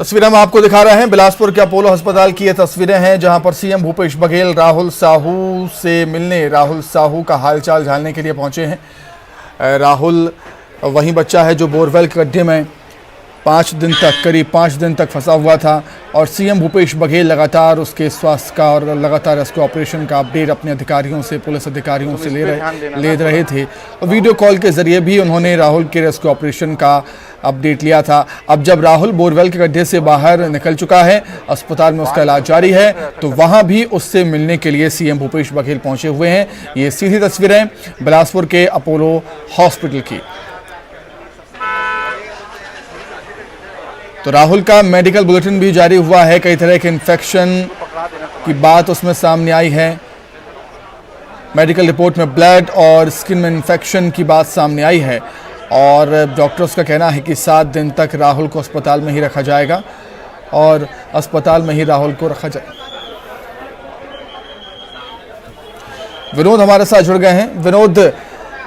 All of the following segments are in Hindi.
तस्वीरें हम आपको दिखा रहे हैं। बिलासपुर के अपोलो अस्पताल की ये तस्वीरें हैं जहां पर सीएम भूपेश बघेल राहुल साहू से मिलने, राहुल साहू का हालचाल जानने के लिए पहुंचे हैं। राहुल वही बच्चा है जो बोरवेल के गड्ढे में 5 दिन तक, करीब 5 दिन तक फंसा हुआ था और सीएम भूपेश बघेल लगातार उसके स्वास्थ्य का और लगातार रेस्क्यू ऑपरेशन का अपडेट अपने अधिकारियों से, पुलिस अधिकारियों से ले रहे थे। और वीडियो कॉल के जरिए भी उन्होंने राहुल के रेस्क्यू ऑपरेशन का अपडेट लिया था। अब जब राहुल बोरवेल के गड्ढे से बाहर निकल चुका है, अस्पताल में उसका इलाज जारी है, तो वहां भी उससे मिलने के लिए सीएम भूपेश बघेल पहुंचे हुए हैं। ये सीधी तस्वीरें बिलासपुर के अपोलो हॉस्पिटल की। तो राहुल का मेडिकल बुलेटिन भी जारी हुआ है। कई तरह के इन्फेक्शन की बात उसमें सामने आई है। मेडिकल रिपोर्ट में ब्लड और स्किन में इन्फेक्शन की बात सामने आई है और डॉक्टर्स का कहना है कि 7 दिन तक राहुल को अस्पताल में ही रखा जाएगा और अस्पताल में ही राहुल को रखा जाएगा। विनोद हमारे साथ जुड़ गए हैं। विनोद,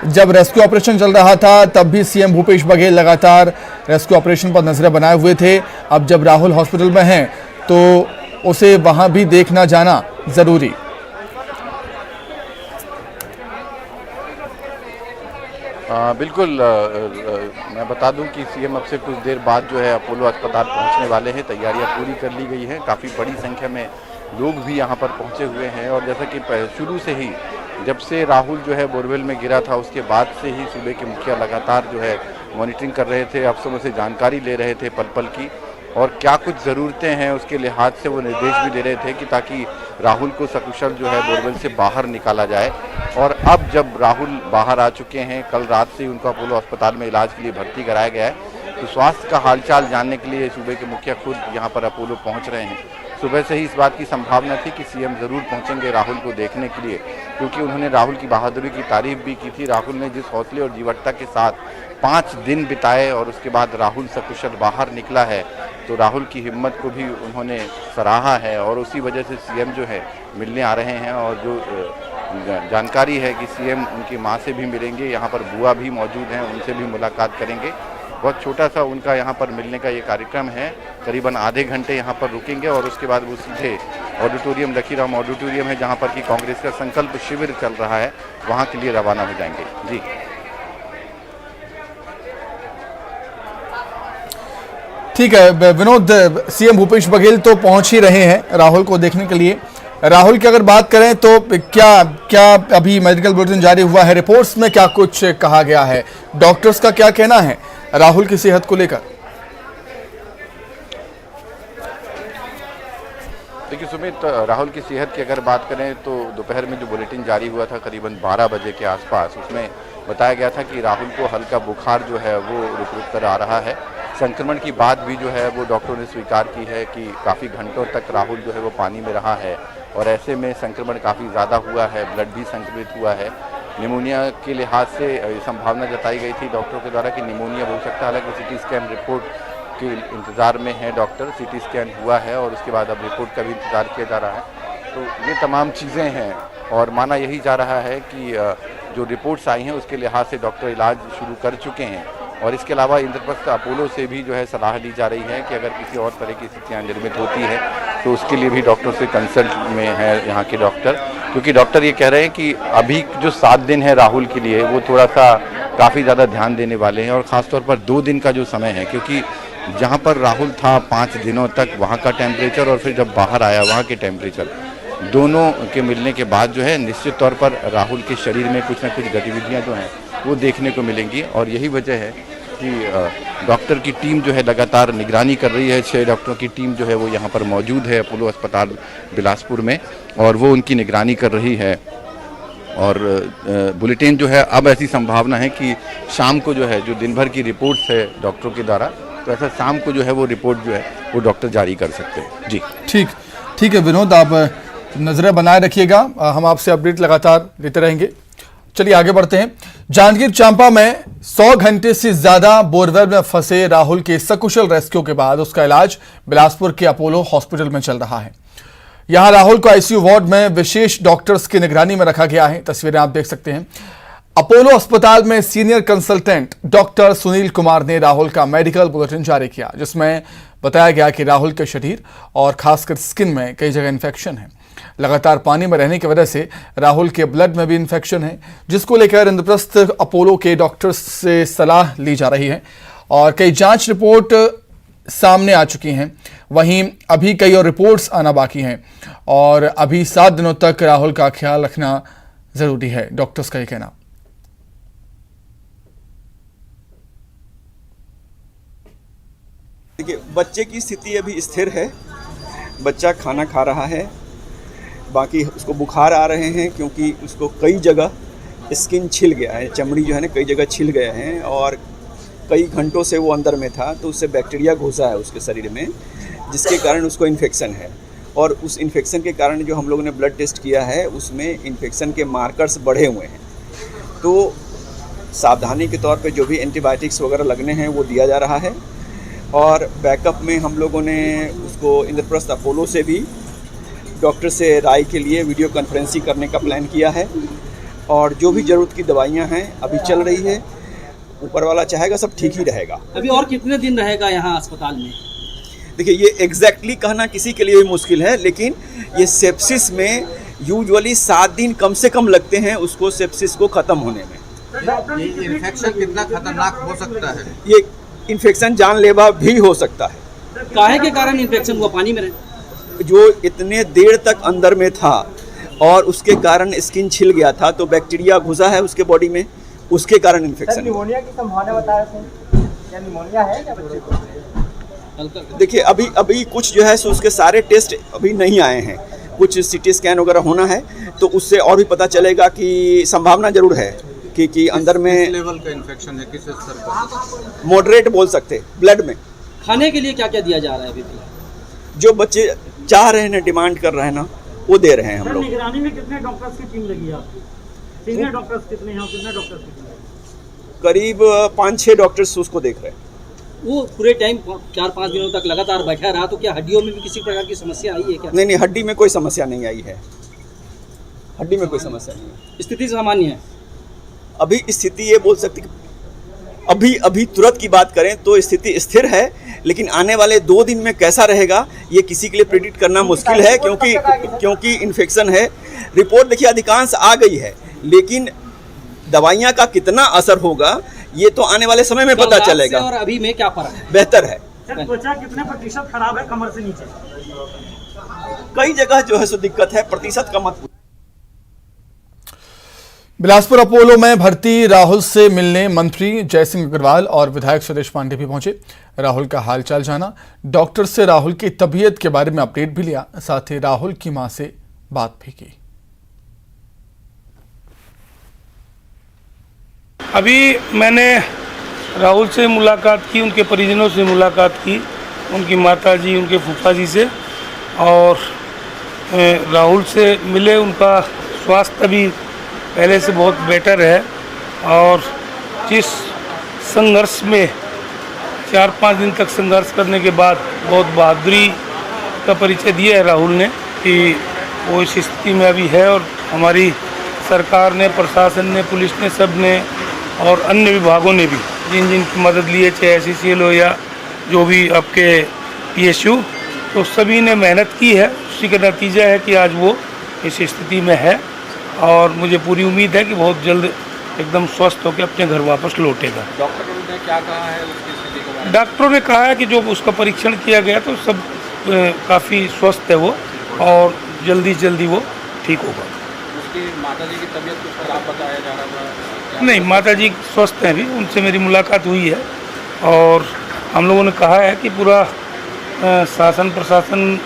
जब रेस्क्यू ऑपरेशन चल रहा था तब भी सीएम भूपेश बघेल लगातार रेस्क्यू ऑपरेशन पर नजरें बनाए हुए थे। अब जब राहुल हॉस्पिटल में हैं तो उसे वहां भी देखना जाना जरूरी। बिल्कुल, मैं बता दूं कि सीएम अब से कुछ देर बाद जो है अपोलो अस्पताल पहुंचने वाले हैं। तैयारियां पूरी कर ली गई हैं। काफ़ी बड़ी संख्या में लोग भी यहां पर पहुंचे हुए हैं और जैसा कि शुरू से ही, जब से राहुल जो है बोरवेल में गिरा था उसके बाद से ही सूबे के मुखिया लगातार जो है मॉनिटरिंग कर रहे थे, अफसरों से जानकारी ले रहे थे पल पल की, और क्या कुछ ज़रूरतें हैं उसके लिहाज से वो निर्देश भी दे रहे थे कि ताकि राहुल को सकुशल जो है बोरवेल से बाहर निकाला जाए। और अब जब राहुल बाहर आ चुके हैं, कल रात से उनको अपोलो अस्पताल में इलाज के लिए भर्ती कराया गया है, तो स्वास्थ्य का हालचाल जानने के लिए सूबे के मुखिया खुद यहाँ पर अपोलो पहुँच रहे हैं। सुबह से ही इस बात की संभावना थी कि सीएम ज़रूर पहुंचेंगे राहुल को देखने के लिए, क्योंकि उन्होंने राहुल की बहादुरी की तारीफ भी की थी। राहुल ने जिस हौसले और जीवटता के साथ 5 दिन बिताए और उसके बाद राहुल सकुशल बाहर निकला है, तो राहुल की हिम्मत को भी उन्होंने सराहा है और उसी वजह से सीएम जो है मिलने आ रहे हैं। और जो जानकारी है कि सीएम उनकी माँ से भी मिलेंगे, यहाँ पर बुआ भी मौजूद हैं, उनसे भी मुलाकात करेंगे। बहुत छोटा सा उनका यहाँ पर मिलने का ये कार्यक्रम है। करीबन आधे घंटे यहाँ पर रुकेंगे और उसके बाद वो सीधे ऑडिटोरियम, लखीराम ऑडिटोरियम है जहाँ पर कि कांग्रेस का संकल्प शिविर चल रहा है, वहाँ के लिए रवाना हो जाएंगे। जी ठीक है विनोद, सीएम भूपेश बघेल तो पहुंच ही रहे हैं राहुल को देखने के लिए। राहुल की अगर बात करें तो क्या अभी मेडिकल बुलेटिन जारी हुआ है, रिपोर्ट्स में क्या कुछ कहा गया है, डॉक्टर्स का क्या कहना है राहुल की सेहत को लेकर? देखिए सुमित, राहुल की सेहत की अगर बात करें तो दोपहर में जो बुलेटिन जारी हुआ था करीबन 12 बजे के आसपास, उसमें बताया गया था कि राहुल को हल्का बुखार जो है वो रुक रुक कर आ रहा है। संक्रमण की बात भी जो है वो डॉक्टरों ने स्वीकार की है कि काफ़ी घंटों तक राहुल जो है वो पानी में रहा है और ऐसे में संक्रमण काफ़ी ज़्यादा हुआ है, ब्लड भी संक्रमित हुआ है। निमोनिया के लिहाज से संभावना जताई गई थी डॉक्टरों के द्वारा कि निमोनिया हो सकता है। हालांकि सिटी स्कैन रिपोर्ट के इंतज़ार में है डॉक्टर, सिटी स्कैन हुआ है और उसके बाद अब रिपोर्ट का भी इंतज़ार किया जा रहा है। तो ये तमाम चीज़ें हैं और माना यही जा रहा है कि जो रिपोर्ट्स आई हैं उसके लिहाज से डॉक्टर इलाज शुरू कर चुके हैं। और इसके अलावा इंद्रप्रस्थ अपोलो से भी जो है सलाह ली जा रही है कि अगर किसी और तरह की स्थितियाँ निर्मित होती है तो उसके लिए भी डॉक्टर से कंसल्ट में है यहाँ के डॉक्टर, क्योंकि डॉक्टर ये कह रहे हैं कि अभी जो 7 दिन है राहुल के लिए वो थोड़ा सा काफ़ी ज़्यादा ध्यान देने वाले हैं और ख़ासतौर पर 2 दिन का जो समय है, क्योंकि जहाँ पर राहुल था 5 दिनों तक वहाँ का टेम्परेचर और फिर जब बाहर आया वहाँ के टेम्परेचर, दोनों के मिलने के बाद जो है निश्चित तौर पर राहुल के शरीर में कुछ न कुछ गतिविधियाँ जो हैं वो देखने को मिलेंगी। और यही वजह है कि डॉक्टर की टीम जो है लगातार निगरानी कर रही है। 6 डॉक्टरों की टीम जो है वो यहाँ पर मौजूद है अपोलो अस्पताल बिलासपुर में और वो उनकी निगरानी कर रही है। और बुलेटिन जो है अब ऐसी संभावना है कि शाम को जो है जो दिन भर की रिपोर्ट्स है डॉक्टरों के द्वारा, तो ऐसा शाम को जो है वो रिपोर्ट जो है वो डॉक्टर जारी कर सकते हैं। जी ठीक है विनोद, आप नजरें बनाए रखिएगा, हम आपसे अपडेट लगातार देते रहेंगे। चलिए आगे बढ़ते हैं। जांजगीर चांपा में 100 घंटे से ज्यादा बोरवेल में फंसे राहुल के सकुशल रेस्क्यू के बाद उसका इलाज बिलासपुर के अपोलो हॉस्पिटल में चल रहा है। यहां राहुल को आईसीयू वार्ड में विशेष डॉक्टर्स की निगरानी में रखा गया है। तस्वीरें आप देख सकते हैं। अपोलो अस्पताल में senior consultant doctor Sunil Kumar ने राहुल का मेडिकल बुलेटिन जारी किया, जिसमें बताया गया कि राहुल के शरीर और खासकर स्किन में कई जगह इन्फेक्शन है। लगातार पानी में रहने की वजह से राहुल के ब्लड में भी इन्फेक्शन है, जिसको लेकर इंद्रप्रस्थ अपोलो के डॉक्टर्स से सलाह ली जा रही है और कई जांच रिपोर्ट सामने आ चुकी हैं। वहीं अभी कई और रिपोर्ट्स आना बाकी हैं और अभी 7 दिनों तक राहुल का ख्याल रखना जरूरी है, डॉक्टर्स का ये कहना। देखिए, बच्चे की स्थिति अभी स्थिर है, बच्चा खाना खा रहा है, बाकी उसको बुखार आ रहे हैं क्योंकि उसको कई जगह स्किन छिल गया है, चमड़ी जो है ना कई जगह छिल गए हैं और कई घंटों से वो अंदर में था तो उससे बैक्टीरिया घुसा है उसके शरीर में, जिसके कारण उसको इन्फेक्शन है। और उस इन्फेक्शन के कारण जो हम लोगों ने ब्लड टेस्ट किया है उसमें इन्फेक्शन के मार्कर्स बढ़े हुए हैं। तो सावधानी के तौर पे जो भी एंटीबायोटिक्स वगैरह लगने हैं वो दिया जा रहा है और बैकअप में हम लोगों ने उसको इंद्रप्रस्थ अपोलो से भी डॉक्टर से राय के लिए वीडियो कॉन्फ्रेंसिंग करने का प्लान किया है और जो भी ज़रूरत की दवाइयाँ हैं अभी चल रही है। ऊपर वाला चाहेगा सब ठीक ही रहेगा। अभी और कितने दिन रहेगा यहाँ अस्पताल में? देखिए, ये एग्जैक्टली कहना किसी के लिए भी मुश्किल है, लेकिन ये सेप्सिस में यूजुअली 7 दिन कम से कम लगते हैं उसको सेप्सिस को ख़त्म होने में। ये इन्फेक्शन कितना खतरनाक हो सकता है? ये इन्फेक्शन जानलेवा भी हो सकता है। काहे के कारण इन्फेक्शन हुआ? पानी में रहे जो इतने देर तक अंदर में था और उसके कारण स्किन छिल गया था तो बैक्टीरिया घुसा है उसके बॉडी में, उसके कारण इन्फेक्शन। निमोनिया की संभावना बताया थे, क्या निमोनिया है क्या बच्चे को? देखिए, अभी कुछ जो है सो उसके सारे टेस्ट अभी नहीं आए हैं, कुछ सीटी स्कैन वगैरह होना है तो उससे और भी पता चलेगा कि संभावना जरूर है कि अंदर में किस लेवल का इन्फेक्शन है, किस स्तर पर? मॉडरेट बोल सकते हैं ब्लड में। खाने के लिए क्या क्या दिया जा रहा है अभी? जो बच्चे चाह रहे हैं ना, डिमांड कर रहे हैं ना, वो दे रहे हैं हम लोग। निगरानी में कितने डॉक्टर्स की टीम लगी है आपकी? सीनियर डॉक्टर्स कितने हैं और कितने डॉक्टर्स की टीम है? करीब 5-6 डॉक्टर्स उसको देख रहे हैं। वो पूरे टाइम 4-5 दिनों तक लगातार बैठा रहा तो क्या हड्डियों में भी किसी प्रकार की समस्या आई है क्या? नहीं, हड्डी में कोई समस्या नहीं आई है, हड्डी में कोई समस्या नहीं है। स्थिति सामान्य है। अभी स्थिति ये बोल सकती अभी तुरंत की बात करें तो स्थिति स्थिर है, लेकिन आने वाले 2 दिन में कैसा रहेगा ये किसी के लिए प्रेडिक्ट करना मुश्किल है क्योंकि इन्फेक्शन है। रिपोर्ट देखिए अधिकांश आ गई है, लेकिन दवाइयाँ का कितना असर होगा ये तो आने वाले समय में पता चलेगा। और अभी में क्या फर्क है? बेहतर है। त्वचा कितने प्रतिशत खराब है कमर से नीचे? कई जगह जो है सो दिक्कत है, प्रतिशत का मत। बिलासपुर अपोलो में भर्ती राहुल से मिलने मंत्री जयसिंह अग्रवाल और विधायक सुदेश पांडे भी पहुंचे। राहुल का हालचाल जाना, डॉक्टर से राहुल की तबीयत के बारे में अपडेट भी लिया, साथ ही राहुल की मां से बात भी की। अभी मैंने राहुल से मुलाकात की, उनके परिजनों से मुलाकात की, उनकी माताजी, उनके फूफा जी से, और राहुल से मिले। उनका स्वास्थ्य अभी पहले से बहुत बेटर है और जिस संघर्ष में 4-5 दिन तक संघर्ष करने के बाद बहुत बहादुरी का परिचय दिया है राहुल ने कि वो इस स्थिति में अभी है। और हमारी सरकार ने, प्रशासन ने, पुलिस ने, सब ने और अन्य विभागों ने भी जिन की मदद ली है, चाहे SCCL हो या जो भी आपके PSU, तो सभी ने मेहनत की है। उसी का नतीजा है कि आज वो इस स्थिति में है और मुझे पूरी उम्मीद है कि बहुत जल्द एकदम स्वस्थ होकर अपने घर वापस लौटेगा। डॉक्टरों ने क्या कहा है उसकी स्थिति के बारे में? डॉक्टरों ने कहा है कि जो उसका परीक्षण किया गया तो सब काफ़ी स्वस्थ है वो और जल्दी वो ठीक होगा। उसकी माताजी की तबीयत कुछ खराब बताया जा रहा था? नहीं, माताजी स्वस्थ हैं अभी, उनसे मेरी मुलाकात हुई है और हम लोगों ने कहा है कि पूरा शासन प्रशासन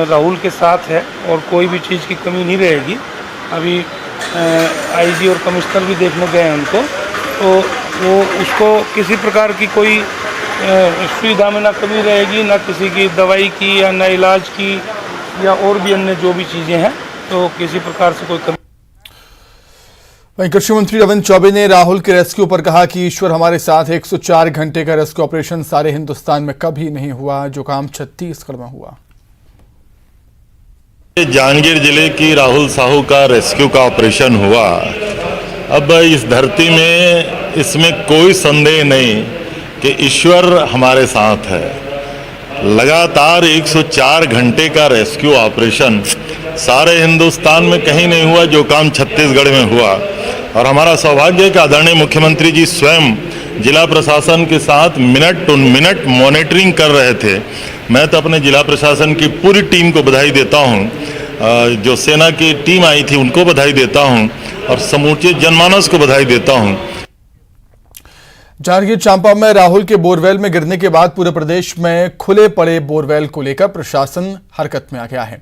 राहुल के साथ है और कोई भी चीज़ की कमी नहीं रहेगी। अभी IG और कमिश्नर भी देखने गए हैं उनको, तो वो उसको किसी प्रकार की कोई सुविधा में ना कमी रहेगी, ना किसी की दवाई की या ना इलाज की या और भी अन्य जो भी चीज़ें हैं, तो किसी प्रकार से कोई कमी। वहीं कृषि मंत्री रविंद्र चौबे ने राहुल के रेस्क्यू पर कहा कि ईश्वर हमारे साथ। 104 घंटे का रेस्क्यू ऑपरेशन सारे हिंदुस्तान में कभी नहीं हुआ, जो काम छत्तीसगढ़ में हुआ। जांजगीर जिले की राहुल साहू का रेस्क्यू का ऑपरेशन हुआ। अब इस धरती में इसमें कोई संदेह नहीं कि ईश्वर हमारे साथ है। लगातार 104 घंटे का रेस्क्यू ऑपरेशन सारे हिंदुस्तान में कहीं नहीं हुआ जो काम छत्तीसगढ़ में हुआ। और हमारा सौभाग्य है कि आदरणीय मुख्यमंत्री जी स्वयं जिला प्रशासन के साथ मिनट टू मिनट मॉनिटरिंग कर रहे थे। मैं तो अपने जिला प्रशासन की पूरी टीम को बधाई देता हूं, जो सेना की टीम आई थी उनको बधाई देता हूं और समूचे जनमानस को बधाई देता हूं। जांजगीर चांपा में राहुल के बोरवेल में गिरने के बाद पूरे प्रदेश में खुले पड़े बोरवेल को लेकर प्रशासन हरकत में आ गया है।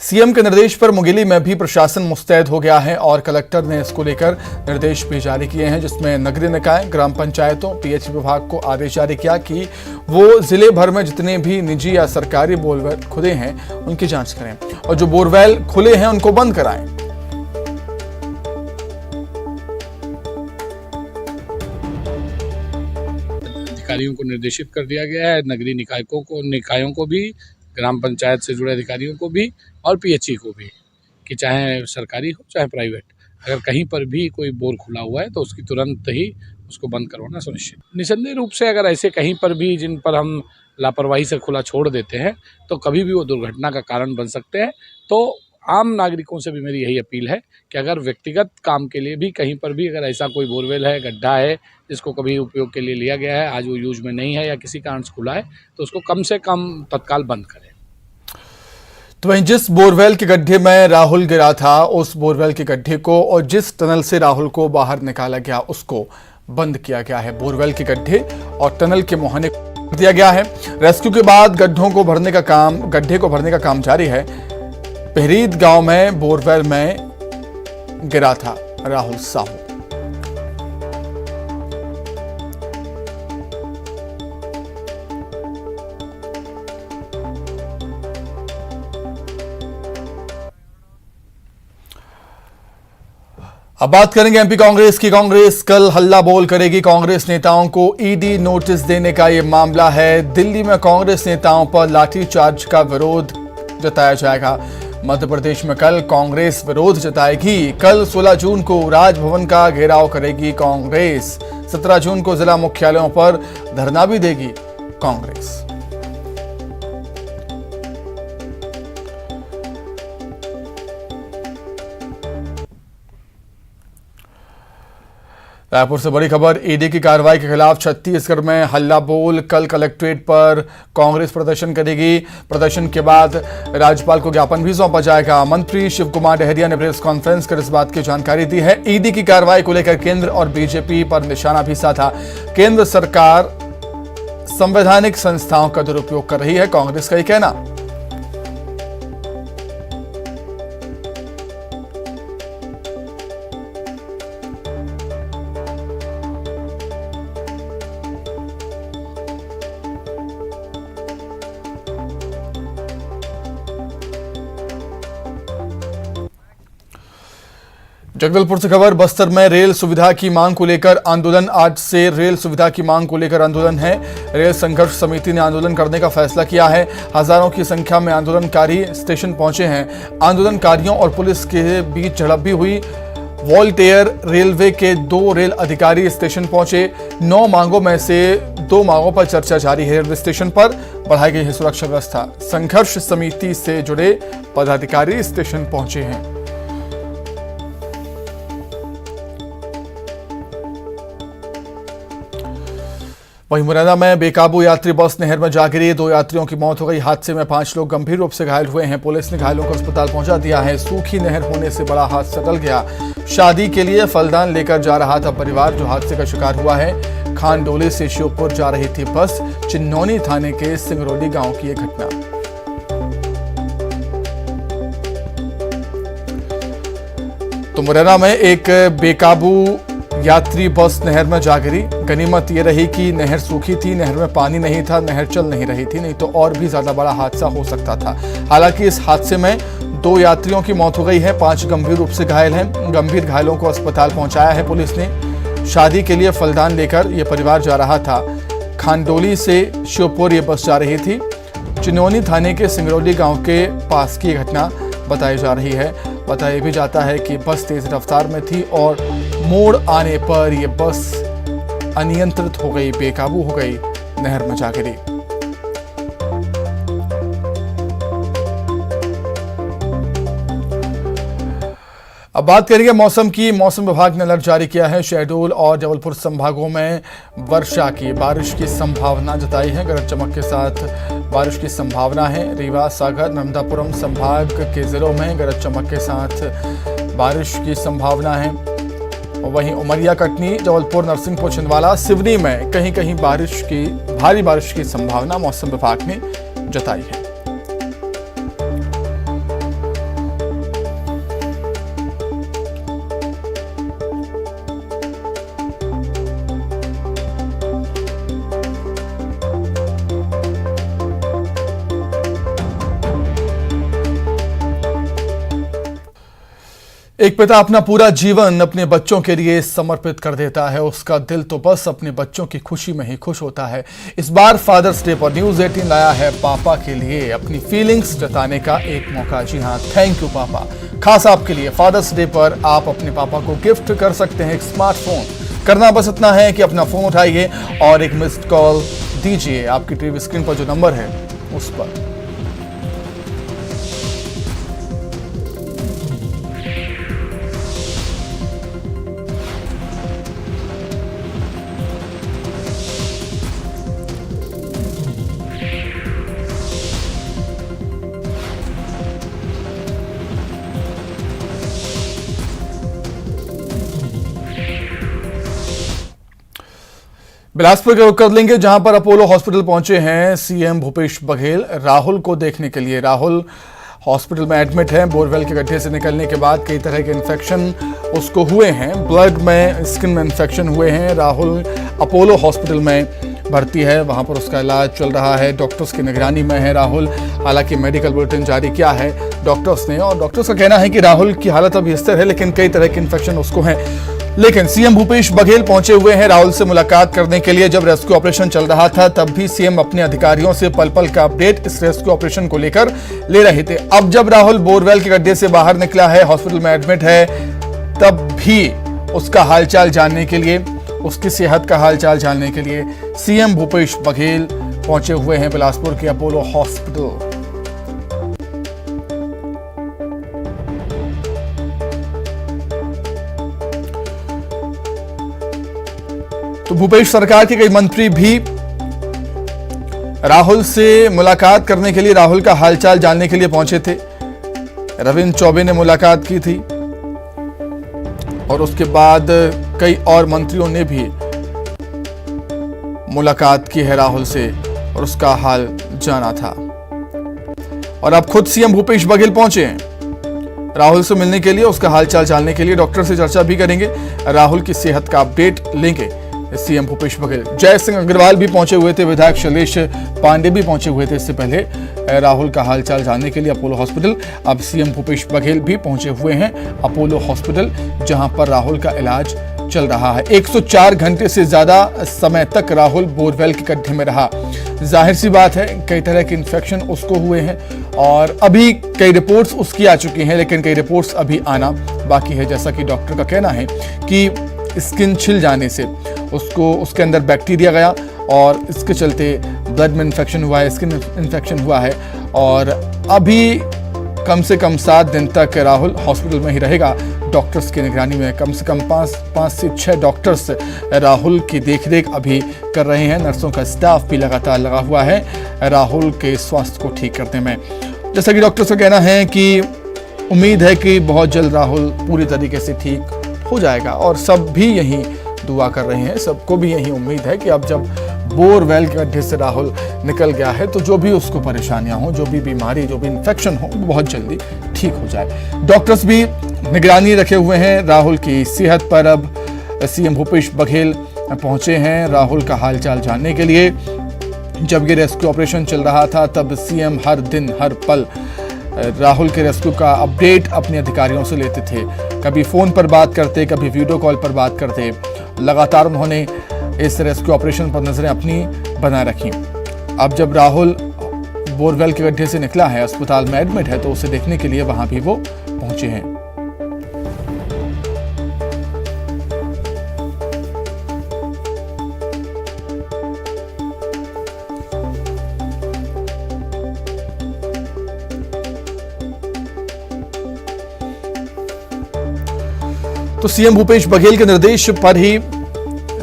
सीएम के निर्देश पर मुंगेली में भी प्रशासन मुस्तैद हो गया है और कलेक्टर ने इसको लेकर निर्देश भी जारी किए हैं, जिसमें नगरीय निकाय, ग्राम पंचायतों, पीएचई विभाग को आदेश जारी किया कि वो जिले भर में जितने भी निजी या सरकारी बोरवेल खुले हैं उनकी जांच करें और जो बोरवेल खुले हैं उनको बंद कराएं। अधिकारियों को निर्देशित कर दिया गया है, नगरीय निकायों को भी, ग्राम पंचायत से जुड़े अधिकारियों को भी और पीएचई को भी, कि चाहे सरकारी हो चाहे प्राइवेट, अगर कहीं पर भी कोई बोर खुला हुआ है तो उसकी तुरंत ही उसको बंद करवाना सुनिश्चित। निसंदेह रूप से अगर ऐसे कहीं पर भी जिन पर हम लापरवाही से खुला छोड़ देते हैं तो कभी भी वो दुर्घटना का कारण बन सकते हैं। तो आम नागरिकों से भी मेरी यही अपील है कि अगर व्यक्तिगत काम के लिए भी कहीं पर भी अगर ऐसा कोई बोरवेल है, गड्ढा है जिसको कभी उपयोग के लिए लिया गया है, आज वो यूज में नहीं है या किसी कारण से खुला है, तो उसको कम से कम तत्काल बंद करें। तो वहीं जिस बोरवेल के गड्ढे में राहुल गिरा था, उस बोरवेल के गड्ढे को और जिस टनल से राहुल को बाहर निकाला गया उसको बंद किया गया है। बोरवेल के गड्ढे और टनल के मुहाने दिया गया है। रेस्क्यू के बाद गड्ढे को भरने का काम जारी है। पहरीद गांव में बोरवेल में गिरा था राहुल साहू। अब बात करेंगे एमपी कांग्रेस की। कांग्रेस कल हल्ला बोल करेगी। कांग्रेस नेताओं को ईडी नोटिस देने का यह मामला है। दिल्ली में कांग्रेस नेताओं पर लाठीचार्ज का विरोध जताया जाएगा। मध्य प्रदेश में कल कांग्रेस विरोध जताएगी। कल 16 जून को राजभवन का घेराव करेगी कांग्रेस। 17 जून को जिला मुख्यालयों पर धरना भी देगी कांग्रेस। रायपुर से बड़ी खबर। ईडी की कार्रवाई के खिलाफ छत्तीसगढ़ में हल्ला बोल। कल कलेक्ट्रेट पर कांग्रेस प्रदर्शन करेगी। प्रदर्शन के बाद राज्यपाल को ज्ञापन भी सौंपा जाएगा। मंत्री शिव कुमार डहरिया ने प्रेस कॉन्फ्रेंस कर इस बात की जानकारी दी है। ईडी की कार्रवाई को लेकर केंद्र और बीजेपी पर निशाना भी साधा। केंद्र सरकार संवैधानिक संस्थाओं का दुरुपयोग कर रही है, कांग्रेस का ये कहना। जगदलपुर से खबर। बस्तर में रेल सुविधा की मांग को लेकर आंदोलन। आज से रेल सुविधा की मांग को लेकर आंदोलन है। रेल संघर्ष समिति ने आंदोलन करने का फैसला किया है। हजारों की संख्या में आंदोलनकारी स्टेशन पहुंचे हैं। आंदोलनकारियों और पुलिस के बीच झड़प भी हुई। वॉल्टेयर रेलवे के 2 रेल अधिकारी स्टेशन पहुंचे। 9 मांगों में से 2 मांगों पर चर्चा जारी है। रेलवे स्टेशन पर बढ़ाई गई है सुरक्षा व्यवस्था। संघर्ष समिति से जुड़े पदाधिकारी स्टेशन पहुंचे हैं। वहीं मुरैना में बेकाबू यात्री बस नहर में जा गिरी। 2 यात्रियों की मौत हो गई। हादसे में 5 लोग गंभीर रूप से घायल हुए हैं। पुलिस ने घायलों को अस्पताल पहुंचा दिया है। सूखी नहर होने से बड़ा हादसा टल गया। शादी के लिए फलदान लेकर जा रहा था परिवार जो हादसे का शिकार हुआ है। खानडोली से श्योपुर जा रही थी बस। चिन्नौनी थाने के सिंगरौली गांव की यह घटना। तो मुरैना में एक बेकाबू यात्री बस नहर में जा गिरी। गनीमत ये रही कि नहर सूखी थी, नहर में पानी नहीं था, नहर चल नहीं रही थी, नहीं तो और भी ज्यादा बड़ा हादसा हो सकता था। हालांकि इस हादसे में 2 यात्रियों की मौत हो गई है। 5 गंभीर रूप से घायल हैं। गंभीर घायलों को अस्पताल पहुंचाया है पुलिस ने। शादी के लिए फलदान लेकर यह परिवार जा रहा था। खानडोली से श्योपुर ये बस जा रही थी। चिन्नौनी थाने के सिंगरौली गांव के पास की घटना बताई जा रही है। बताया भी जाता है कि बस तेज रफ्तार में थी और मोड़ आने पर यह बस अनियंत्रित हो गई, बेकाबू हो गई, नहर में जा गिरी। अब बात करेंगे मौसम की। मौसम विभाग ने अलर्ट जारी किया है। शहडोल और जबलपुर संभागों में वर्षा की, बारिश की संभावना जताई है। गरज चमक के साथ बारिश की संभावना है। रीवा, सागर, नर्मदापुरम संभाग के जिलों में गरज चमक के साथ बारिश की संभावना है। वहीं उमरिया, कटनी, जबलपुर, नरसिंहपुर, छिंदवाड़ा, सिवनी में कहीं कहीं भारी बारिश की संभावना मौसम विभाग ने जताई है। एक पिता अपना पूरा जीवन अपने बच्चों के लिए समर्पित कर देता है। उसका दिल तो बस अपने बच्चों की खुशी में ही खुश होता है। इस बार फादर्स डे पर न्यूज़ 18 लाया है पापा के लिए अपनी फीलिंग्स जताने का एक मौका। जी हां, थैंक यू पापा। खास आपके लिए फादर्स डे पर आप अपने पापा को गिफ्ट कर सकते हैं एक स्मार्टफोन। करना बस इतना है कि अपना फोन उठाइए और एक मिस्ड कॉल दीजिए आपकी टीवी स्क्रीन पर जो नंबर है उस पर। बिलासपुर का रुख कर लेंगे, जहां पर अपोलो हॉस्पिटल पहुंचे हैं सीएम भूपेश बघेल राहुल को देखने के लिए। राहुल हॉस्पिटल में एडमिट है। बोरवेल के गड्ढे से निकलने के बाद कई तरह के इन्फेक्शन उसको हुए हैं। ब्लड में, स्किन में इन्फेक्शन हुए हैं। राहुल अपोलो हॉस्पिटल में भर्ती है, वहां पर उसका इलाज चल रहा है। डॉक्टर्स की निगरानी में है राहुल। हालांकि मेडिकल बुलेटिन जारी किया है डॉक्टर्स ने, और डॉक्टर्स का कहना है कि राहुल की हालत अभी स्थिर है, लेकिन कई तरह के इन्फेक्शन उसको हैं। लेकिन सीएम भूपेश बघेल पहुंचे हुए हैं राहुल से मुलाकात करने के लिए। जब रेस्क्यू ऑपरेशन चल रहा था तब भी सीएम अपने अधिकारियों से पल पल का अपडेट इस रेस्क्यू ऑपरेशन को लेकर ले रहे थे। अब जब राहुल बोरवेल के गड्ढे से बाहर निकला है, हॉस्पिटल में एडमिट है, तब भी उसका हालचाल जानने के लिए, उसकी सेहत का हालचाल जानने के लिए सीएम भूपेश बघेल पहुंचे हुए हैं बिलासपुर के अपोलो हॉस्पिटल। तो भूपेश सरकार के कई मंत्री भी राहुल से मुलाकात करने के लिए, राहुल का हालचाल जानने के लिए पहुंचे थे। रविंद्र चौबे ने मुलाकात की थी और उसके बाद कई और मंत्रियों ने भी मुलाकात की है राहुल से और उसका हाल जाना था। और अब खुद सीएम भूपेश बघेल पहुंचे हैं राहुल से मिलने के लिए, उसका हालचाल जानने के लिए। डॉक्टर से चर्चा भी करेंगे, राहुल की सेहत का अपडेट लेंगे सीएम भूपेश बघेल। जय सिंह अग्रवाल भी पहुंचे हुए थे, विधायक शैलेश पांडे भी पहुंचे हुए थे इससे पहले राहुल का हालचाल जानने के लिए अपोलो हॉस्पिटल। अब सीएम भूपेश बघेल भी पहुंचे हुए हैं अपोलो हॉस्पिटल, जहां पर राहुल का इलाज चल रहा है। 104 घंटे से ज्यादा समय तक राहुल बोरवेल के गड्ढे में रहा। जाहिर सी बात है कई तरह के इन्फेक्शन उसको हुए हैं और अभी कई रिपोर्ट्स उसकी आ चुकी हैं, लेकिन कई रिपोर्ट्स अभी आना बाकी है। जैसा कि डॉक्टर का कहना है कि स्किन छिल जाने से उसके अंदर बैक्टीरिया गया और इसके चलते ब्लड में इन्फेक्शन हुआ है, स्किन इन्फेक्शन हुआ है और अभी कम से कम 7 दिन तक राहुल हॉस्पिटल में ही रहेगा डॉक्टर्स की निगरानी में। कम से कम 5 से 6 डॉक्टर्स राहुल की देखरेख अभी कर रहे हैं। नर्सों का स्टाफ भी लगातार लगा हुआ है राहुल के स्वास्थ्य को ठीक करने में। जैसा कि डॉक्टर्स का कहना है कि उम्मीद है कि बहुत जल्द राहुल पूरी तरीके से ठीक हो जाएगा और सब भी यही दुआ कर रहे हैं। सबको भी यही उम्मीद है कि अब जब बोरवेल के गड्ढे से राहुल निकल गया है तो जो भी उसको परेशानियां हो, जो भी बीमारी, जो भी इन्फेक्शन हो, वो बहुत जल्दी ठीक हो जाए। डॉक्टर्स भी निगरानी रखे हुए हैं राहुल की सेहत पर। अब सीएम भूपेश बघेल पहुंचे हैं राहुल का हालचाल जानने के लिए। जब ये रेस्क्यू ऑपरेशन चल रहा था तब सीएम हर दिन हर पल राहुल के रेस्क्यू का अपडेट अपने अधिकारियों से लेते थे। कभी फोन पर बात करते, कभी वीडियो कॉल पर बात करते। लगातार उन्होंने इस रेस्क्यू ऑपरेशन पर नजरें अपनी बनाए रखी। अब जब राहुल बोरवेल के गड्ढे से निकला है, अस्पताल में एडमिट है, तो उसे देखने के लिए वहां भी वो पहुंचे हैं। तो सीएम भूपेश बघेल के निर्देश पर ही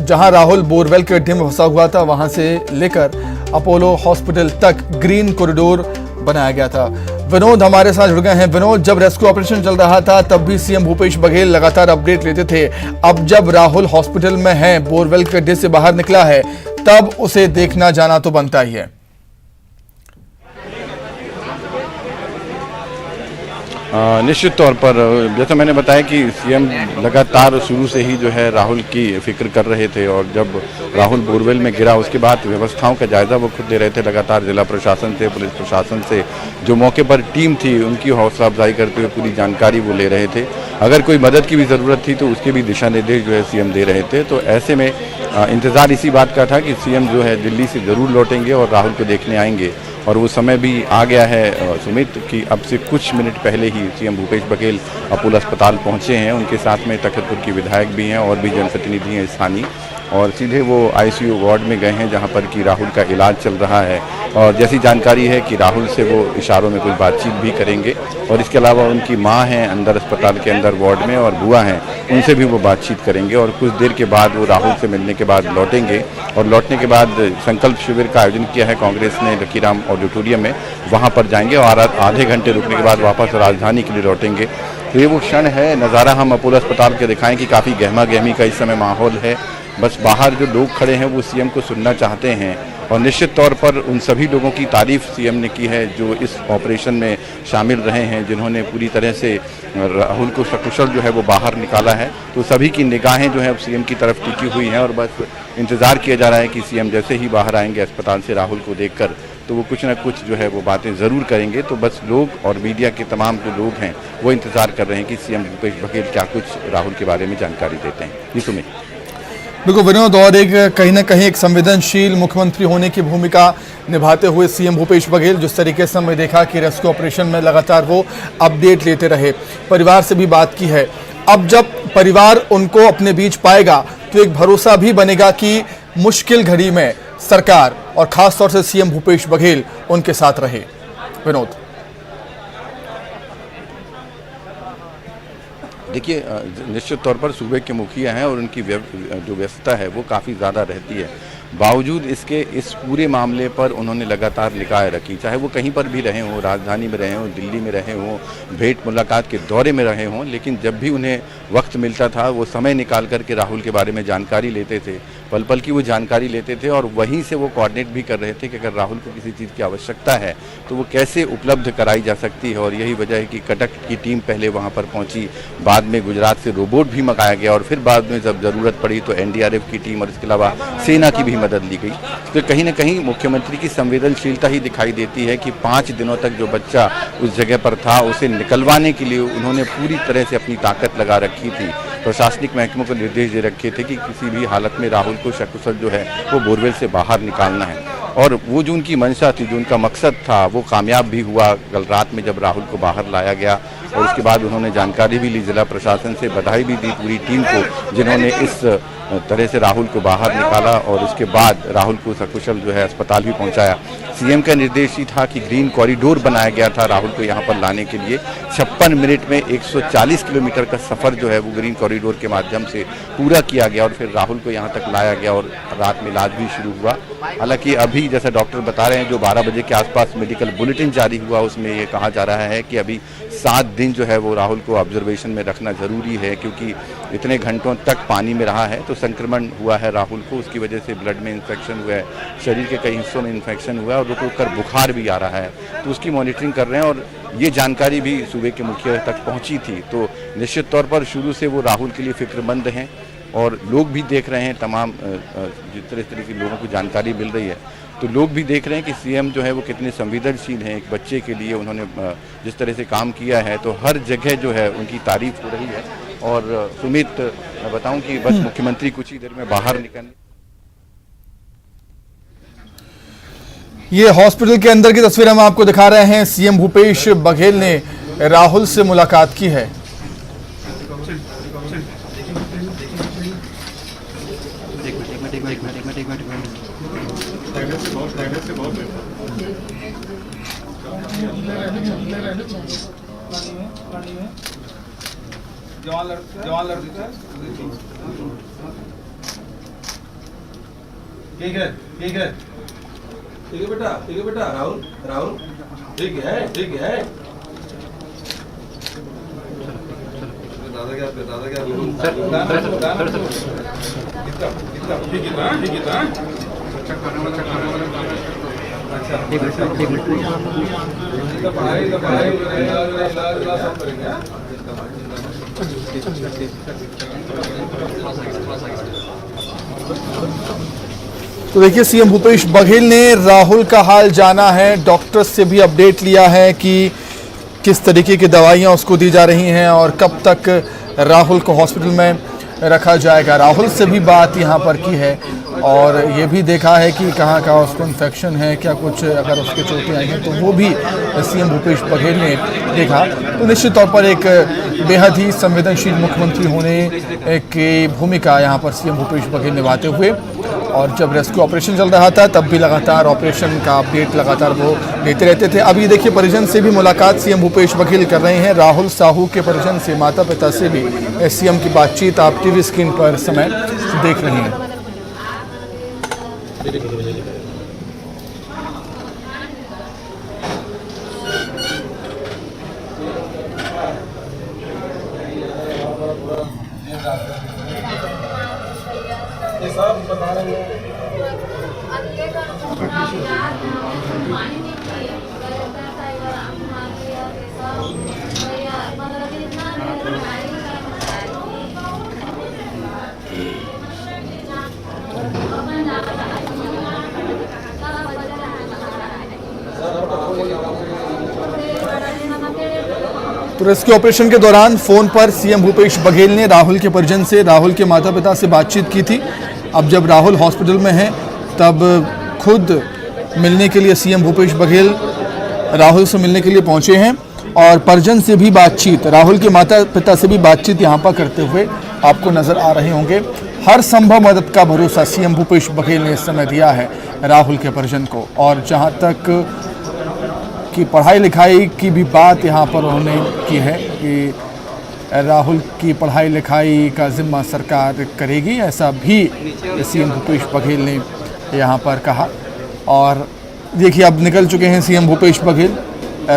जहां राहुल बोरवेल के गड्ढे में फंसा हुआ था, वहां से लेकर अपोलो हॉस्पिटल तक ग्रीन कॉरिडोर बनाया गया था। विनोद हमारे साथ जुड़ गए हैं। विनोद, जब रेस्क्यू ऑपरेशन चल रहा था तब भी सीएम भूपेश बघेल लगातार अपडेट लेते थे। अब जब राहुल हॉस्पिटल में है, बोरवेल के गड्ढे से बाहर निकला है, तब उसे देखना जाना तो बनता ही है। निश्चित तौर पर जैसा मैंने बताया कि सीएम लगातार शुरू से ही जो है राहुल की फिक्र कर रहे थे, और जब राहुल बोरवेल में गिरा उसके बाद व्यवस्थाओं का जायजा वो खुद ले रहे थे। लगातार जिला प्रशासन से, पुलिस प्रशासन से जो मौके पर टीम थी उनकी हौसला अफजाई करते हुए पूरी जानकारी वो ले रहे थे। अगर कोई मदद की भी ज़रूरत थी तो उसके भी दिशा निर्देश जो है सीएम दे रहे थे। तो ऐसे में इंतज़ार इसी बात का था कि सीएम जो है दिल्ली से ज़रूर लौटेंगे और राहुल को देखने आएंगे, और वो समय भी आ गया है सुमित कि अब से कुछ मिनट पहले ही सीएम भूपेश बघेल अपोलो अस्पताल पहुंचे हैं। उनके साथ में तखतपुर की विधायक भी हैं और भी जनप्रतिनिधि हैं स्थानीय, और सीधे वो आईसीयू वार्ड में गए हैं जहां पर कि राहुल का इलाज चल रहा है। और जैसी जानकारी है कि राहुल से वो इशारों में कुछ बातचीत भी करेंगे, और इसके अलावा उनकी माँ हैं अंदर अस्पताल के अंदर वार्ड में, और बुआ हैं, उनसे भी वो बातचीत करेंगे। और कुछ देर के बाद वो राहुल से मिलने के बाद लौटेंगे, और लौटने के बाद संकल्प शिविर का आयोजन किया है कांग्रेस ने लकीराम ऑडिटोरियम में, वहाँ पर जाएंगे और आधे घंटे रुकने के बाद वापस राजधानी के लिए लौटेंगे। तो ये वो क्षण है, नज़ारा हम अपोलो अस्पताल के दिखाएं कि काफ़ी गहमा गहमी का इस समय माहौल है। बस बाहर जो लोग खड़े हैं वो सीएम को सुनना चाहते हैं, और निश्चित तौर पर उन सभी लोगों की तारीफ सीएम ने की है जो इस ऑपरेशन में शामिल रहे हैं, जिन्होंने पूरी तरह से राहुल को सकुशल जो है वो बाहर निकाला है। तो सभी की निगाहें जो है अब सीएम की तरफ टिकी हुई हैं, और बस इंतज़ार किया जा रहा है कि सीएम जैसे ही बाहर आएंगे अस्पताल से राहुल को देखकर, तो वो कुछ ना कुछ जो है वो बातें ज़रूर करेंगे। तो बस लोग और मीडिया के तमाम जो लोग हैं वो इंतज़ार कर रहे हैं कि सीएम भूपेश बघेल क्या कुछ राहुल के बारे में जानकारी देते हैं। जी सुमित। बिल्कुल विनोद, और एक कहीं ना कहीं एक संवेदनशील मुख्यमंत्री होने की भूमिका निभाते हुए सीएम भूपेश बघेल, जिस तरीके से हमने देखा कि रेस्क्यू ऑपरेशन में लगातार वो अपडेट लेते रहे, परिवार से भी बात की है। अब जब परिवार उनको अपने बीच पाएगा तो एक भरोसा भी बनेगा कि मुश्किल घड़ी में सरकार और खासतौर से सीएम भूपेश बघेल उनके साथ रहे। विनोद, देखिए निश्चित तौर पर सूबे के मुखिया हैं और उनकी जो व्यस्तता है वो काफ़ी ज़्यादा रहती है। बावजूद इसके इस पूरे मामले पर उन्होंने लगातार निगाह रखी, चाहे वो कहीं पर भी रहे हों, राजधानी में रहे हों, दिल्ली में रहे हों, भेंट मुलाकात के दौरे में रहे हों, लेकिन जब भी उन्हें वक्त मिलता था वो समय निकाल करके राहुल के बारे में जानकारी लेते थे, पल पल की वो जानकारी लेते थे, और वहीं से वो कोऑर्डिनेट भी कर रहे थे कि अगर राहुल को किसी चीज़ की आवश्यकता है तो वो कैसे उपलब्ध कराई जा सकती है। और यही वजह है कि कटक की टीम पहले वहाँ पर पहुँची, बाद में गुजरात से रोबोट भी मंगाया गया, और फिर बाद में जब ज़रूरत पड़ी तो एनडीआरएफ की टीम और इसके अलावा सेना की भी मदद ली गई। तो कहीं ना कहीं मुख्यमंत्री की संवेदनशीलता ही दिखाई देती है कि 5 दिनों तक जो बच्चा उस जगह पर था उसे निकलवाने के लिए उन्होंने पूरी तरह से अपनी ताकत लगा रखी थी। प्रशासनिक महकमों को निर्देश दे रखे थे कि किसी भी हालत में राहुल को सकुशल जो है वो बोरवेल से बाहर निकालना है, और वो जो उनकी मंशा थी, जो उनका मकसद था, वो कामयाब भी हुआ। कल रात में जब राहुल को बाहर लाया गया और उसके बाद उन्होंने जानकारी भी ली जिला प्रशासन से, बधाई भी दी पूरी टीम को जिन्होंने इस तरह से राहुल को बाहर निकाला, और उसके बाद राहुल को सकुशल जो है अस्पताल भी पहुंचाया। सीएम का निर्देश ही था कि ग्रीन कॉरिडोर बनाया गया था राहुल को यहाँ पर लाने के लिए। 56 मिनट में 140 किलोमीटर का सफ़र जो है वो ग्रीन कॉरिडोर के माध्यम से पूरा किया गया, और फिर राहुल को यहाँ तक लाया गया और रात में इलाज भी शुरू हुआ। हालांकि अभी जैसा डॉक्टर बता रहे हैं, जो 12 बजे के आसपास मेडिकल बुलेटिन जारी हुआ उसमें ये कहा जा रहा है कि अभी 7 दिन जो है वो राहुल को ऑब्जर्वेशन में रखना ज़रूरी है, क्योंकि इतने घंटों तक पानी में रहा है तो संक्रमण हुआ है राहुल को, उसकी वजह से ब्लड में इन्फेक्शन हुआ है, शरीर के कई हिस्सों में इन्फेक्शन हुआ है, और रुक रुक कर बुखार भी आ रहा है, तो उसकी मॉनिटरिंग कर रहे हैं। और ये जानकारी भी सूबे के मुखिया तक पहुंची थी, तो निश्चित तौर पर शुरू से वो राहुल के लिए फिक्रमंद हैं, और लोग भी देख रहे हैं, तमाम जिस तरह की लोगों को जानकारी मिल रही है तो लोग भी देख रहे हैं कि सीएम जो है वो कितने संवेदनशील हैं। एक बच्चे के लिए उन्होंने जिस तरह से काम किया है तो हर जगह जो है उनकी तारीफ हो रही है। और सुमित, मैं बताऊं कि बस मुख्यमंत्री कुछ ही देर में बाहर निकलने। ये हॉस्पिटल के अंदर की तस्वीर हम आपको दिखा रहे हैं। सीएम भूपेश बघेल ने राहुल से मुलाकात की है। ठीक है बेटा राहुल ठीक है दादा क्या पढ़ाई सब करेंगे। तो देखिए, सीएम भूपेश बघेल ने राहुल का हाल जाना है, डॉक्टर से भी अपडेट लिया है कि किस तरीके की दवाइयां उसको दी जा रही हैं और कब तक राहुल को हॉस्पिटल में रखा जाएगा। राहुल से भी बात यहां पर की है और ये भी देखा है कि कहाँ कहाँ उसको इन्फेक्शन है, क्या कुछ अगर उसके चोटें आई हैं तो वो भी सीएम भूपेश बघेल ने देखा। तो निश्चित तौर पर एक बेहद ही संवेदनशील मुख्यमंत्री होने की भूमिका यहाँ पर सीएम भूपेश बघेल निभाते हुए, और जब रेस्क्यू ऑपरेशन चल रहा था तब भी लगातार ऑपरेशन का अपडेट लगातार वो लेते रहते थे। अभी देखिए, परिजन से भी मुलाकात सीएम भूपेश बघेल कर रहे हैं। राहुल साहू के परिजन से, माता पिता से भी सीएम की बातचीत आप टीवी स्क्रीन पर समय देख रहे हैं। तो रेस्क्यू ऑपरेशन के दौरान फोन पर सीएम भूपेश बघेल ने राहुल के परिजन से, राहुल के माता पिता से बातचीत की थी। अब जब राहुल हॉस्पिटल में है तब खुद मिलने के लिए सीएम भूपेश बघेल राहुल से मिलने के लिए पहुंचे हैं और परिजन से भी बातचीत, राहुल के माता पिता से भी बातचीत यहां पर करते हुए आपको नजर आ रहे होंगे। हर संभव मदद का भरोसा सीएम भूपेश बघेल ने इस समय दिया है राहुल के परिजन को, और जहां तक कि पढ़ाई लिखाई की भी बात यहाँ पर उन्होंने की है कि राहुल की पढ़ाई लिखाई का जिम्मा सरकार करेगी, ऐसा भी सीएम भूपेश बघेल ने यहाँ पर कहा। और देखिए, अब निकल चुके हैं सीएम भूपेश बघेल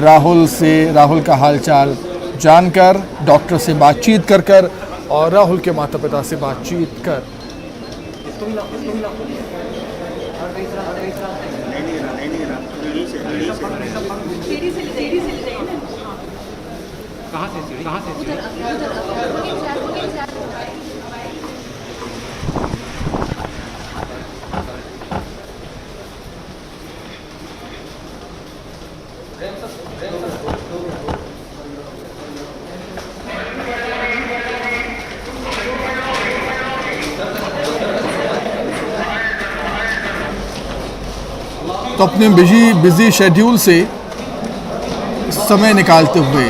राहुल से, राहुल का हालचाल जानकर, डॉक्टर से बातचीत कर और राहुल के माता पिता से बातचीत कर। तो अपने बिजी शेड्यूल से समय निकालते हुए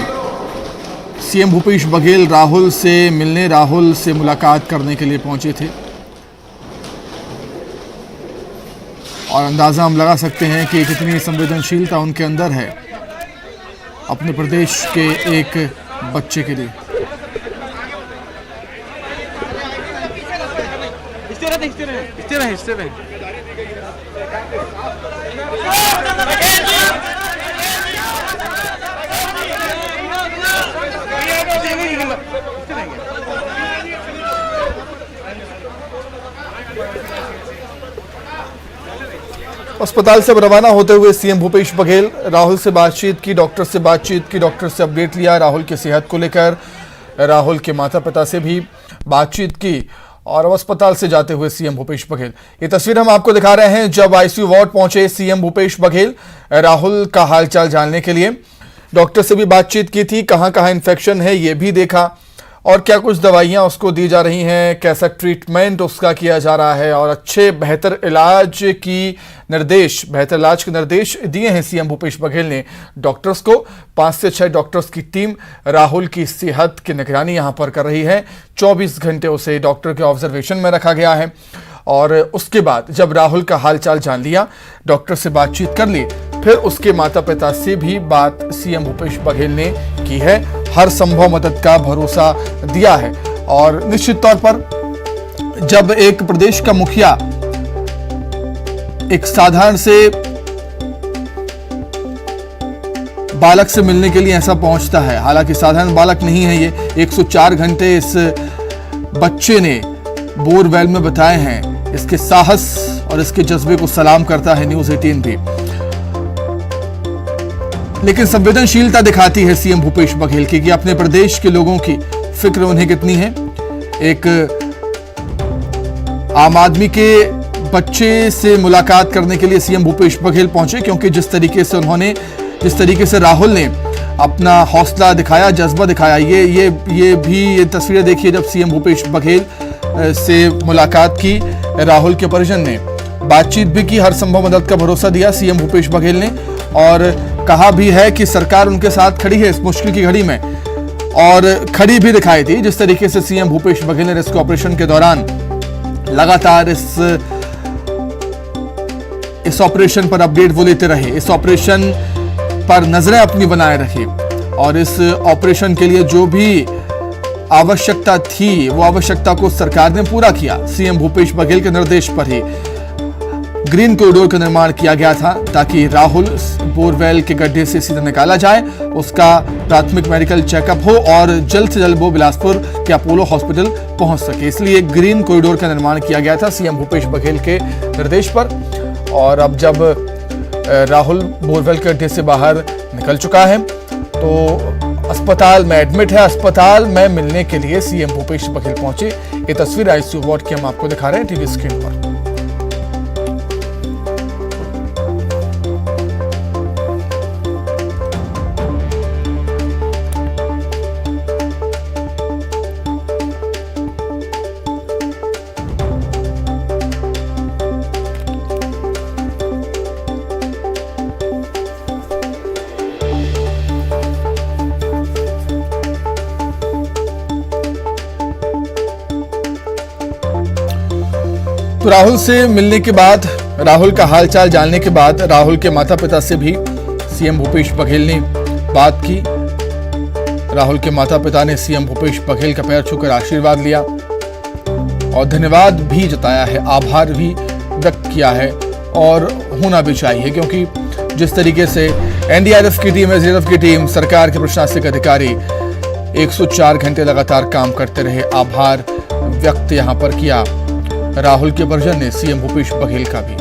सीएम भूपेश बघेल राहुल से मिलने, राहुल से मुलाकात करने के लिए पहुंचे थे। और अंदाज़ा हम लगा सकते हैं कि कितनी संवेदनशीलता उनके अंदर है अपने प्रदेश के एक बच्चे के लिए। अस्पताल से रवाना होते हुए सीएम भूपेश बघेल राहुल से बातचीत की, डॉक्टर से बातचीत की, डॉक्टर से अपडेट लिया राहुल की सेहत को लेकर, राहुल के माता पिता से भी बातचीत की और अस्पताल से जाते हुए सीएम भूपेश बघेल। ये तस्वीर हम आपको दिखा रहे हैं जब आईसीयू वार्ड पहुंचे सीएम भूपेश बघेल राहुल का हालचाल जानने के लिए। डॉक्टर से भी बातचीत की थी, कहां कहां इन्फेक्शन है ये भी देखा और क्या कुछ दवाइयां उसको दी जा रही हैं, कैसा ट्रीटमेंट उसका किया जा रहा है और बेहतर इलाज के निर्देश दिए हैं सीएम भूपेश बघेल ने डॉक्टर्स को। 5 से 6 डॉक्टर्स की टीम राहुल की सेहत की निगरानी यहां पर कर रही है। 24 घंटे उसे डॉक्टर के ऑब्जर्वेशन में रखा गया है और उसके बाद जब राहुल का हालचाल जान लिया, डॉक्टर से बातचीत कर ली, फिर उसके माता पिता से भी बात सीएम भूपेश बघेल ने की है, हर संभव मदद का भरोसा दिया है। और निश्चित तौर पर जब एक प्रदेश का मुखिया एक साधारण से बालक से मिलने के लिए ऐसा पहुंचता है, हालांकि साधारण बालक नहीं है ये, 104 घंटे इस बच्चे ने बोरवेल में बिताए हैं, इसके साहस और इसके जज्बे को सलाम करता है न्यूज़ 18 भी। लेकिन संवेदनशीलता दिखाती है सीएम भूपेश बघेल की कि अपने प्रदेश के लोगों की फिक्र उन्हें कितनी है। एक आम आदमी के बच्चे से मुलाकात करने के लिए सीएम भूपेश बघेल पहुंचे, क्योंकि जिस तरीके से राहुल ने अपना हौसला दिखाया, जज्बा दिखाया, ये तस्वीरें देखिए जब सीएम भूपेश बघेल से मुलाकात की राहुल के परिजन ने, बातचीत भी की, हर संभव मदद का भरोसा दिया सीएम भूपेश बघेल ने और कहा भी है कि सरकार उनके साथ खड़ी है इस मुश्किल की घड़ी में, और खड़ी भी दिखाई थी। जिस तरीके से सीएम भूपेश बघेल ने रेस्क्यू ऑपरेशन के दौरान लगातार इस ऑपरेशन पर अपडेट वो लेते रहे, इस ऑपरेशन पर नजरें अपनी बनाए रखी और इस ऑपरेशन के लिए जो भी आवश्यकता थी वो आवश्यकता को सरकार ने पूरा किया। सीएम भूपेश बघेल के निर्देश पर ही ग्रीन कॉरिडोर का निर्माण किया गया था ताकि राहुल बोरवेल के गड्ढे से सीधा निकाला जाए, उसका प्राथमिक मेडिकल चेकअप हो और जल्द से जल्द वो बिलासपुर के अपोलो हॉस्पिटल पहुंच सके। इसलिए ग्रीन कॉरिडोर का निर्माण किया गया था सीएम भूपेश बघेल के निर्देश पर। और अब जब राहुल बोरवेल के गड्ढे से बाहर निकल चुका है तो अस्पताल में एडमिट है, अस्पताल में मिलने के लिए सीएम भूपेश बघेल पहुंचे। ये तस्वीर आईसीयू वार्ड की हम आपको दिखा रहे हैं टीवी स्क्रीन पर। तो राहुल से मिलने के बाद, राहुल का हालचाल जानने के बाद राहुल के माता पिता से भी सीएम भूपेश बघेल ने बात की। राहुल के माता पिता ने सीएम भूपेश बघेल का पैर छूकर आशीर्वाद लिया और धन्यवाद भी जताया है, आभार भी व्यक्त किया है और होना भी चाहिए, क्योंकि जिस तरीके से एनडीआरएफ की टीम, एसडीआरएफ की टीम, सरकार के प्रशासनिक अधिकारी 104 घंटे लगातार काम करते रहे, आभार व्यक्त यहां पर किया राहुल के परिजन ने सीएम भूपेश बघेल का भी।